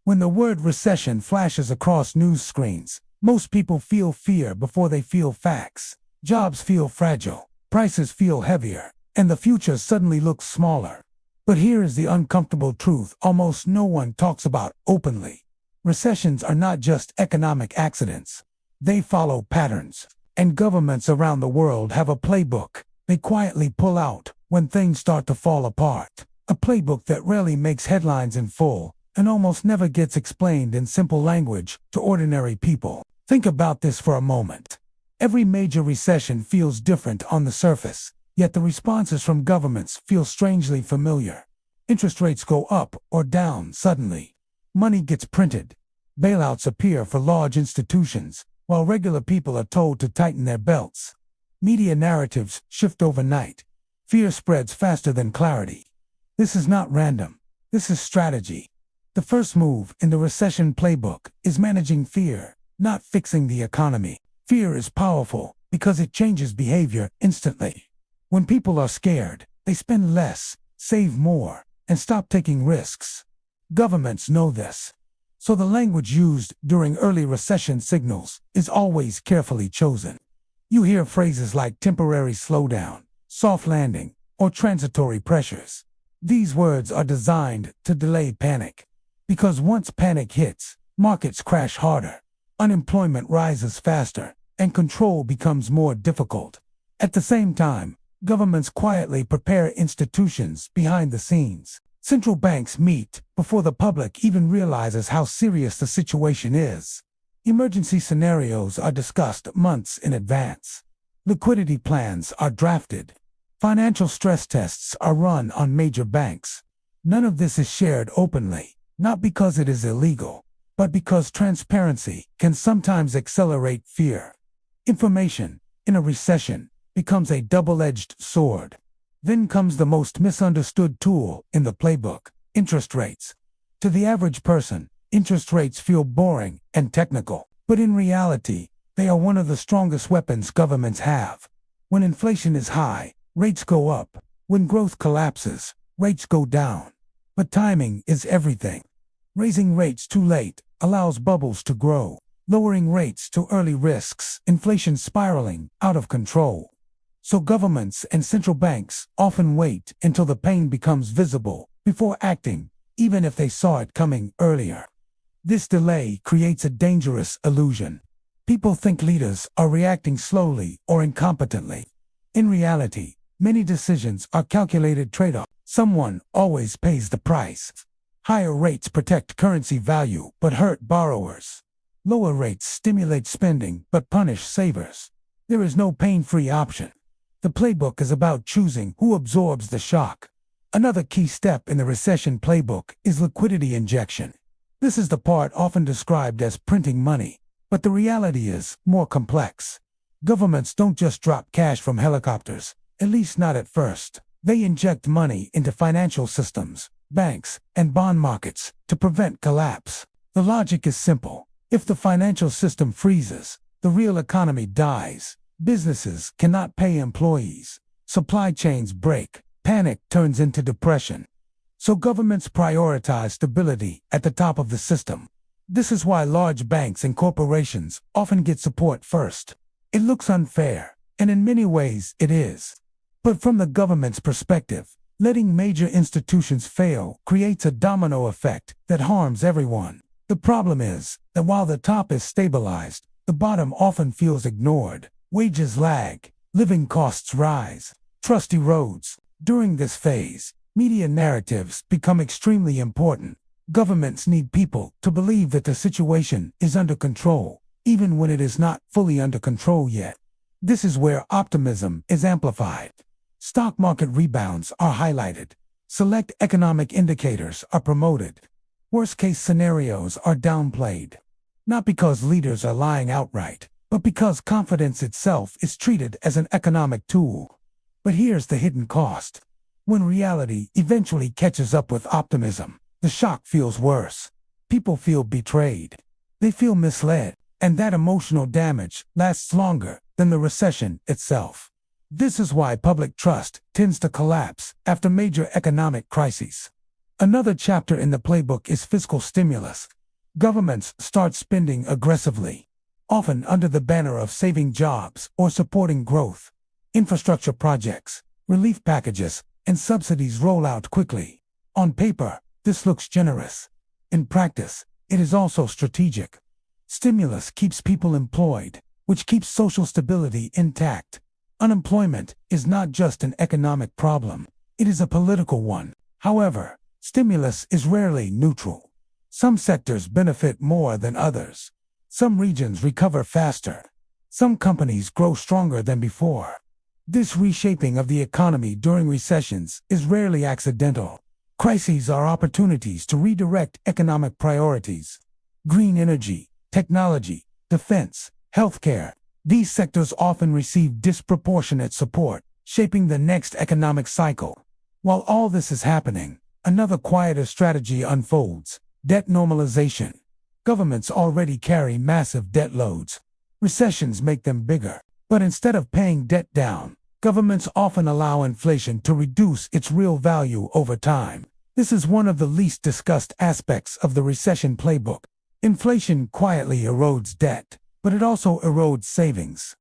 When the word recession flashes across news screens, most people feel fear before they feel facts. Jobs feel fragile, prices feel heavier, and the future suddenly looks smaller. But here is the uncomfortable truth almost no one talks about openly. Recessions are not just economic accidents. They follow patterns, and governments around the world have a playbook they quietly pull out when things start to fall apart. A playbook that rarely makes headlines in full and almost never gets explained in simple language to ordinary people. Think about this for a moment. Every major recession feels different on the surface, yet the responses from governments feel strangely familiar. Interest rates go up or down suddenly. Money gets printed. Bailouts appear for large institutions, while regular people are told to tighten their belts. Media narratives shift overnight. Fear spreads faster than clarity. This is not random. This is strategy. The first move in the recession playbook is managing fear, not fixing the economy. Fear is powerful because it changes behavior instantly. When people are scared, they spend less, save more, and stop taking risks. Governments know this. So the language used during early recession signals is always carefully chosen. You hear phrases like temporary slowdown, soft landing, or transitory pressures. These words are designed to delay panic. Because once panic hits, markets crash harder, unemployment rises faster, and control becomes more difficult. At the same time, governments quietly prepare institutions behind the scenes. Central banks meet before the public even realizes how serious the situation is. Emergency scenarios are discussed months in advance. Liquidity plans are drafted. Financial stress tests are run on major banks. None of this is shared openly. Not because it is illegal, but because transparency can sometimes accelerate fear. Information, in a recession, becomes a double-edged sword. Then comes the most misunderstood tool in the playbook: interest rates. To the average person, interest rates feel boring and technical, but in reality, they are one of the strongest weapons governments have. When inflation is high, rates go up. When growth collapses, rates go down. But timing is everything. Raising rates too late allows bubbles to grow. Lowering rates too early risks inflation spiraling out of control. So governments and central banks often wait until the pain becomes visible before acting, even if they saw it coming earlier. This delay creates a dangerous illusion. People think leaders are reacting slowly or incompetently. In reality, many decisions are calculated trade-offs. Someone always pays the price. Higher rates protect currency value but hurt borrowers. Lower rates stimulate spending but punish savers. There is no pain-free option. The playbook is about choosing who absorbs the shock. Another key step in the recession playbook is liquidity injection. This is the part often described as printing money, but the reality is more complex. Governments don't just drop cash from helicopters, at least not at first. They inject money into financial systems, banks, and bond markets to prevent collapse. The logic is simple. If the financial system freezes, the real economy dies. Businesses cannot pay employees. Supply chains break. Panic turns into depression. So governments prioritize stability at the top of the system. This is why large banks and corporations often get support first. It looks unfair, and in many ways it is. But from the government's perspective, letting major institutions fail creates a domino effect that harms everyone. The problem is that while the top is stabilized, the bottom often feels ignored. Wages lag, living costs rise, trust erodes. During this phase, media narratives become extremely important. Governments need people to believe that the situation is under control, even when it is not fully under control yet. This is where optimism is amplified. Stock market rebounds are highlighted. Select economic indicators are promoted. Worst-case scenarios are downplayed. Not because leaders are lying outright, but because confidence itself is treated as an economic tool. But here's the hidden cost. When reality eventually catches up with optimism, the shock feels worse. People feel betrayed. They feel misled, and that emotional damage lasts longer than the recession itself. This is why public trust tends to collapse after major economic crises. Another chapter in the playbook is fiscal stimulus. Governments start spending aggressively, often under the banner of saving jobs or supporting growth. Infrastructure projects, relief packages, and subsidies roll out quickly. On paper, this looks generous. In practice, it is also strategic. Stimulus keeps people employed, which keeps social stability intact. Unemployment is not just an economic problem, it is a political one. However, stimulus is rarely neutral. Some sectors benefit more than others. Some regions recover faster. Some companies grow stronger than before. This reshaping of the economy during recessions is rarely accidental. Crises are opportunities to redirect economic priorities. Green energy, technology, defense, healthcare. These sectors often receive disproportionate support, shaping the next economic cycle. While all this is happening, another quieter strategy unfolds: debt normalization. Governments already carry massive debt loads. Recessions make them bigger. But instead of paying debt down, governments often allow inflation to reduce its real value over time. This is one of the least discussed aspects of the recession playbook. Inflation quietly erodes debt, but it also erodes savings.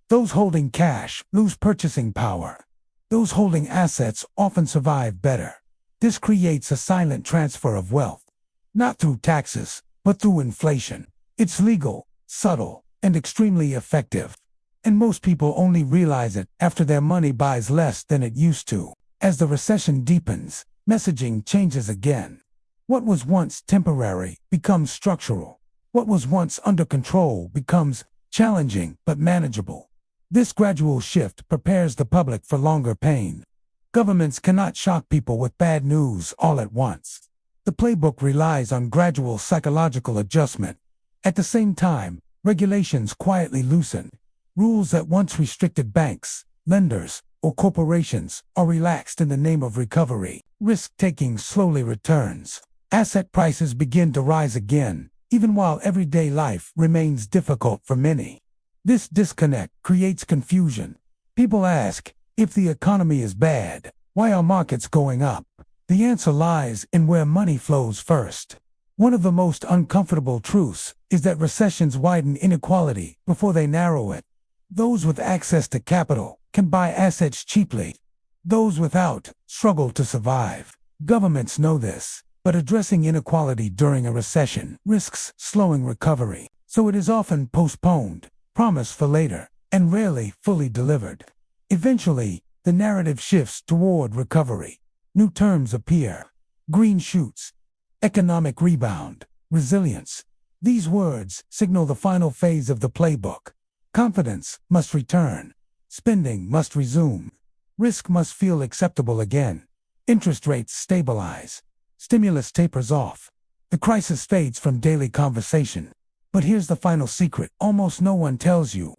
Those holding cash lose purchasing power. Those holding assets often survive better. This creates a silent transfer of wealth, not through taxes, but through inflation. It's legal, subtle, and extremely effective. And most people only realize it after their money buys less than it used to. As the recession deepens, messaging changes again. What was once temporary becomes structural. What was once under control becomes challenging but manageable. This gradual shift prepares the public for longer pain. Governments cannot shock people with bad news all at once. The playbook relies on gradual psychological adjustment. At the same time, regulations quietly loosen. Rules that once restricted banks, lenders, or corporations are relaxed in the name of recovery. Risk-taking slowly returns. Asset prices begin to rise again, even while everyday life remains difficult for many. This disconnect creates confusion. People ask, if the economy is bad, why are markets going up? The answer lies in where money flows first. One of the most uncomfortable truths is that recessions widen inequality before they narrow it. Those with access to capital can buy assets cheaply. Those without struggle to survive. Governments know this, but addressing inequality during a recession risks slowing recovery, so it is often postponed, promised for later, and rarely fully delivered. Eventually, the narrative shifts toward recovery. New terms appear: green shoots, economic rebound, resilience. These words signal the final phase of the playbook. Confidence must return. Spending must resume. Risk must feel acceptable again. Interest rates stabilize. Stimulus tapers off. The crisis fades from daily conversation. But here's the final secret almost no one tells you.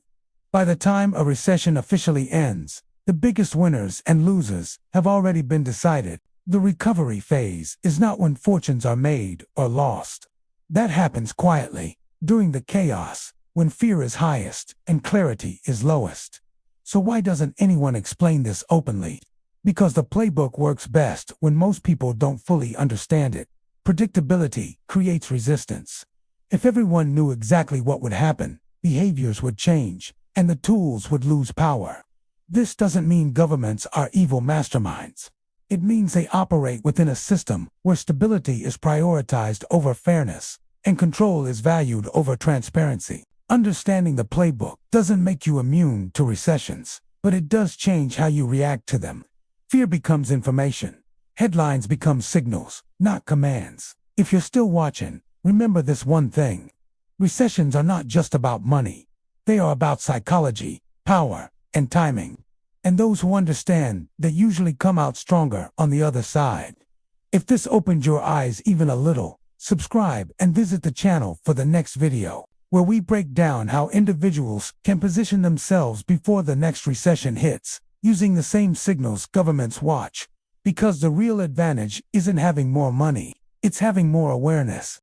By the time a recession officially ends, the biggest winners and losers have already been decided. The recovery phase is not when fortunes are made or lost. That happens quietly, during the chaos, when fear is highest and clarity is lowest. So why doesn't anyone explain this openly? Because the playbook works best when most people don't fully understand it. Predictability creates resistance. If everyone knew exactly what would happen, behaviors would change, and the tools would lose power. This doesn't mean governments are evil masterminds. It means they operate within a system where stability is prioritized over fairness, and control is valued over transparency. Understanding the playbook doesn't make you immune to recessions, but it does change how you react to them. Fear becomes information. Headlines become signals, not commands. If you're still watching, remember this one thing. Recessions are not just about money. They are about psychology, power, and timing. And those who understand that usually come out stronger on the other side. If this opened your eyes even a little, subscribe and visit the channel for the next video, where we break down how individuals can position themselves before the next recession hits, using the same signals governments watch. Because the real advantage isn't having more money, it's having more awareness.